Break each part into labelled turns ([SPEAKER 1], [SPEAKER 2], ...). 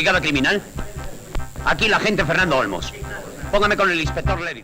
[SPEAKER 1] ¿Brigada criminal? Aquí la agente Fernando Olmos. Póngame con el inspector Levy.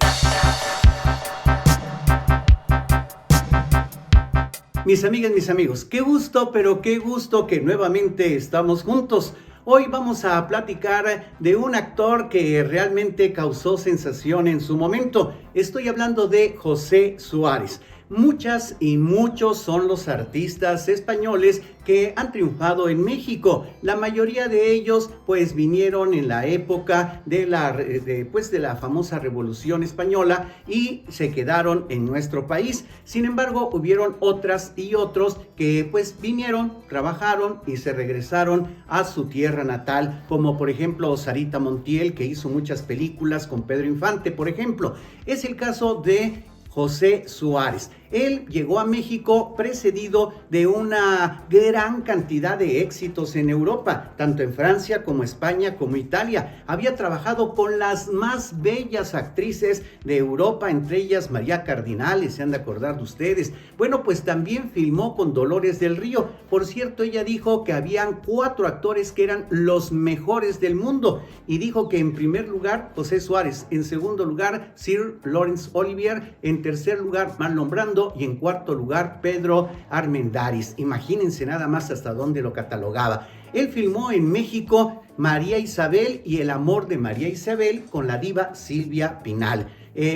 [SPEAKER 2] Mis amigas, mis amigos, qué gusto, pero qué gusto que nuevamente estamos juntos. Hoy vamos a platicar de un actor que realmente causó sensación en su momento. Estoy hablando de José Suárez. Muchas y muchos son los artistas españoles que han triunfado en México. La mayoría de ellos pues vinieron en la época de la famosa Revolución Española y se quedaron en nuestro país. Sin embargo, hubieron otras y otros que pues vinieron, trabajaron y se regresaron a su tierra natal, como por ejemplo Sarita Montiel, que hizo muchas películas con Pedro Infante, por ejemplo. Es el caso de José Suárez. Él llegó a México precedido de una gran cantidad de éxitos en Europa, tanto en Francia como España como Italia. Había trabajado con las más bellas actrices de Europa, entre ellas María Cardinales, se han de acordar de ustedes. Bueno, pues también filmó con Dolores del Río. Por cierto, ella dijo que habían 4 actores que eran los mejores del mundo y dijo que en primer lugar José Suárez, en segundo lugar Sir Laurence Olivier, en tercer lugar Marlon Brando y en cuarto lugar Pedro Armendáriz. Imagínense nada más hasta dónde lo catalogaba. Él filmó en México María Isabel y El amor de María Isabel con la diva Silvia Pinal.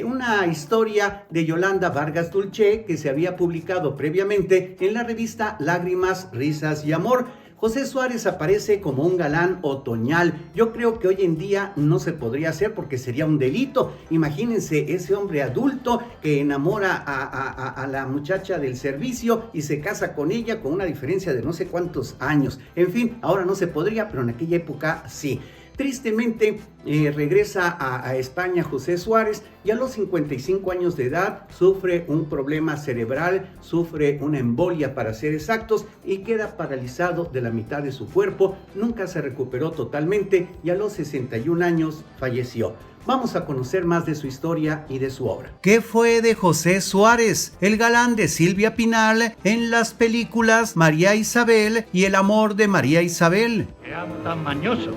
[SPEAKER 2] Una historia de Yolanda Vargas Dulce que se había publicado previamente en la revista Lágrimas, Risas y Amor. José Suárez aparece como un galán otoñal. Yo creo que hoy en día no se podría hacer porque sería un delito. Imagínense ese hombre adulto que enamora a la muchacha del servicio y se casa con ella con una diferencia de no sé cuántos años. En fin, ahora no se podría, pero en aquella época sí. Tristemente regresa a España José Suárez y a los 55 años de edad sufre un problema cerebral, sufre una embolia para ser exactos y queda paralizado de la mitad de su cuerpo. Nunca se recuperó totalmente y a los 61 años falleció. Vamos a conocer más de su historia y de su obra. ¿Qué fue de José Suárez, el galán de Silvia Pinal en las películas María Isabel y El amor de María Isabel?
[SPEAKER 3] Era tan mañoso.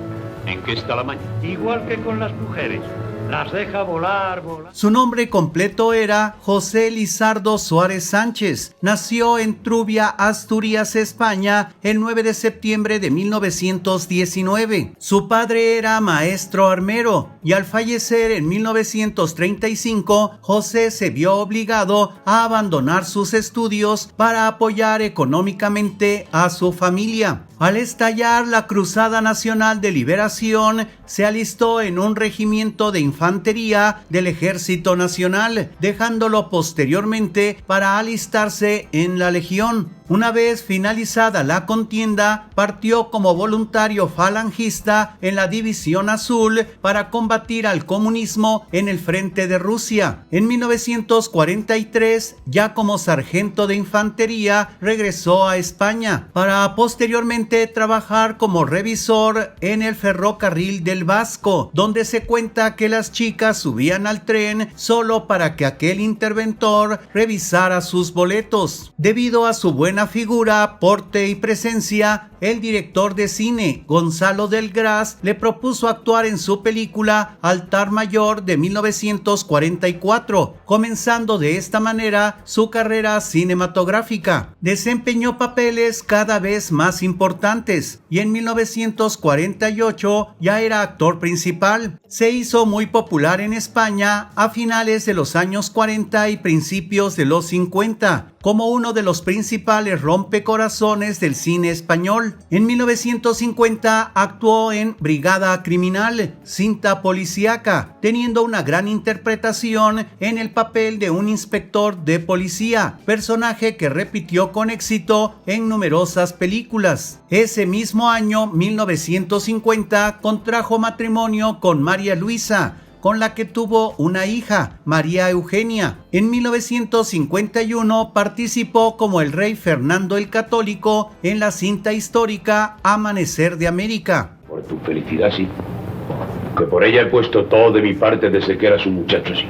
[SPEAKER 1] ¿En qué está la maña?
[SPEAKER 3] Igual que con las mujeres. Las deja volar.
[SPEAKER 2] Su nombre completo era José Lizardo Suárez Sánchez. Nació en Trubia, Asturias, España, el 9 de septiembre de 1919. Su padre era maestro armero y al fallecer en 1935, José se vio obligado a abandonar sus estudios para apoyar económicamente a su familia. Al estallar la Cruzada Nacional de Liberación, se alistó en un regimiento de infantería del Ejército Nacional, dejándolo posteriormente para alistarse en la Legión. Una vez finalizada la contienda, partió como voluntario falangista en la División Azul para combatir al comunismo en el frente de Rusia. En 1943, ya como sargento de infantería, regresó a España para posteriormente trabajar como revisor en el ferrocarril del Vasco, donde se cuenta que las chicas subían al tren solo para que aquel interventor revisara sus boletos. Debido a su buena figura, porte y presencia, el director de cine Gonzalo del Gras le propuso actuar en su película Altar Mayor de 1944, comenzando de esta manera su carrera cinematográfica. Desempeñó papeles cada vez más importantes y en 1948 ya era actor principal. Se hizo muy popular en España a finales de los años 40 y principios de los 50, como uno de los principales rompecorazones del cine español. En 1950 actuó en Brigada Criminal, cinta policíaca, teniendo una gran interpretación en el papel de un inspector de policía, personaje que repitió con éxito en numerosas películas. Ese mismo año, 1950, contrajo matrimonio con María Luisa, con la que tuvo una hija, María Eugenia. En 1951 participó como el rey Fernando el Católico en la cinta histórica Amanecer de América.
[SPEAKER 4] Por tu felicidad, sí. Que por ella he puesto todo de mi parte desde que eras un muchacho, sí.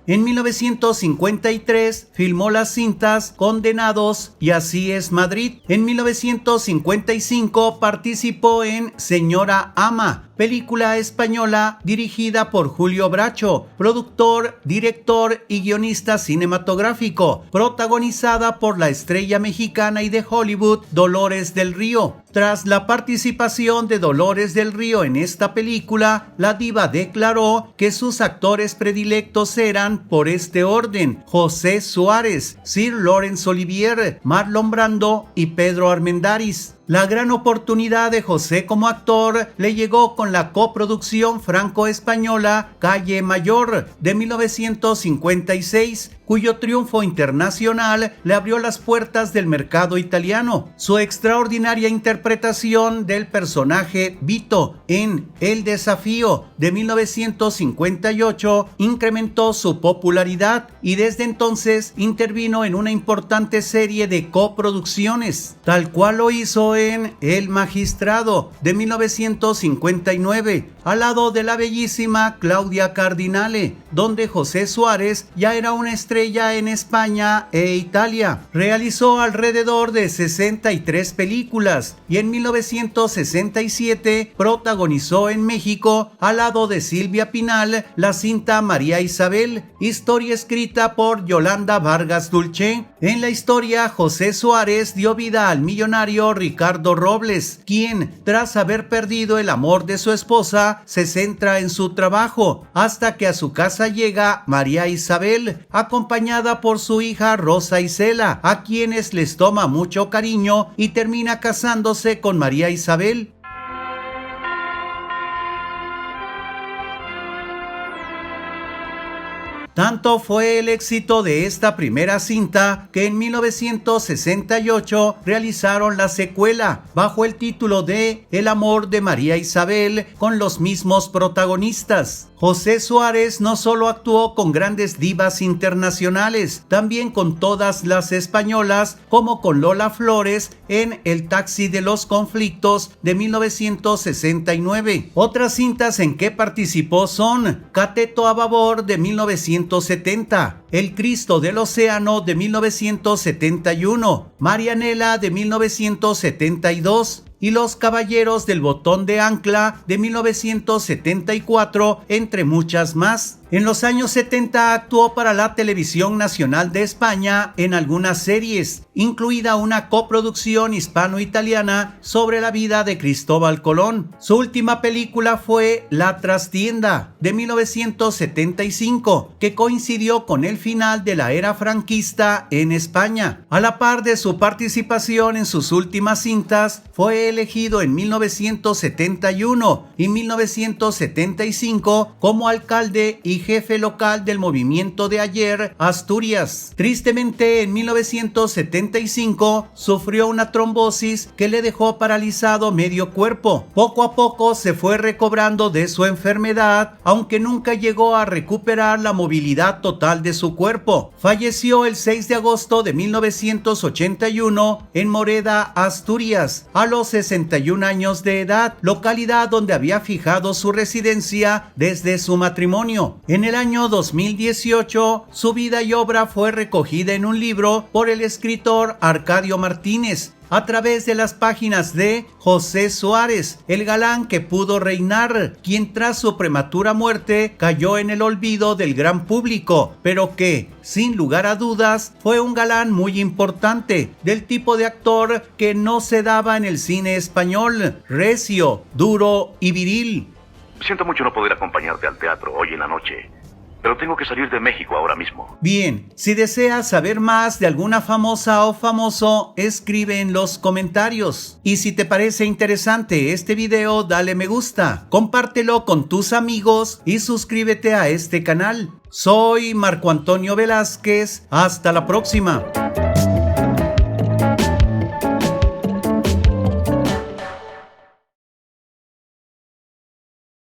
[SPEAKER 2] En 1953 filmó las cintas Condenados y Así es Madrid. En 1955 participó en Señora Ama, película española dirigida por Julio Bracho, productor, director y guionista cinematográfico, protagonizada por la estrella mexicana y de Hollywood Dolores del Río. Tras la participación de Dolores del Río en esta película, la diva declaró que sus actores predilectos eran, por este orden, José Suárez, Sir Laurence Olivier, Marlon Brando y Pedro Armendáriz. La gran oportunidad de José como actor le llegó con la coproducción franco-española Calle Mayor de 1956, cuyo triunfo internacional le abrió las puertas del mercado italiano. Su extraordinaria interpretación del personaje Vito en El Desafío de 1958 incrementó su popularidad y desde entonces intervino en una importante serie de coproducciones, tal cual lo hizo en El Magistrado de 1959, al lado de la bellísima Claudia Cardinale, donde José Suárez ya era una estrella en España e Italia. Realizó alrededor de 63 películas y en 1967 protagonizó en México, al lado de Silvia Pinal, la cinta María Isabel, historia escrita por Yolanda Vargas Dulce. En la historia, José Suárez dio vida al millonario Ricardo Robles, quien, tras haber perdido el amor de su esposa, se centra en su trabajo, hasta que a su casa llega María Isabel, acompañada por su hija Rosa Isela, a quienes les toma mucho cariño y termina casándose con María Isabel. Tanto fue el éxito de esta primera cinta que en 1968 realizaron la secuela bajo el título de El amor de María Isabel, con los mismos protagonistas. José Suárez no solo actuó con grandes divas internacionales, también con todas las españolas, como con Lola Flores en El taxi de los conflictos de 1969. Otras cintas en que participó son Cateto a babor de 1970, El Cristo del Océano de 1971, Marianela de 1972, y Los Caballeros del Botón de Ancla de 1974, entre muchas más. En los años 70 actuó para la Televisión Nacional de España en algunas series, incluida una coproducción hispano-italiana sobre la vida de Cristóbal Colón. Su última película fue La Trastienda, de 1975, que coincidió con el final de la era franquista en España. A la par de su participación en sus últimas cintas, fue elegido en 1971 y 1975 como alcalde y jefe local del movimiento de Ayer, Asturias. Tristemente, en 1975 sufrió una trombosis que le dejó paralizado medio cuerpo. Poco a poco se fue recobrando de su enfermedad, aunque nunca llegó a recuperar la movilidad total de su cuerpo. Falleció el 6 de agosto de 1981 en Moreda, Asturias, a los 61 años de edad, localidad donde había fijado su residencia desde su matrimonio. En el año 2018, su vida y obra fue recogida en un libro por el escritor Arcadio Martínez, a través de las páginas de José Suárez, el galán que pudo reinar, quien tras su prematura muerte cayó en el olvido del gran público, pero que, sin lugar a dudas, fue un galán muy importante, del tipo de actor que no se daba en el cine español: recio, duro y viril.
[SPEAKER 4] Siento mucho no poder acompañarte al teatro hoy en la noche, pero tengo que salir de México ahora mismo.
[SPEAKER 2] Bien, si deseas saber más de alguna famosa o famoso, escribe en los comentarios. Y si te parece interesante este video, dale me gusta, compártelo con tus amigos y suscríbete a este canal. Soy Marco Antonio Velázquez, hasta la próxima.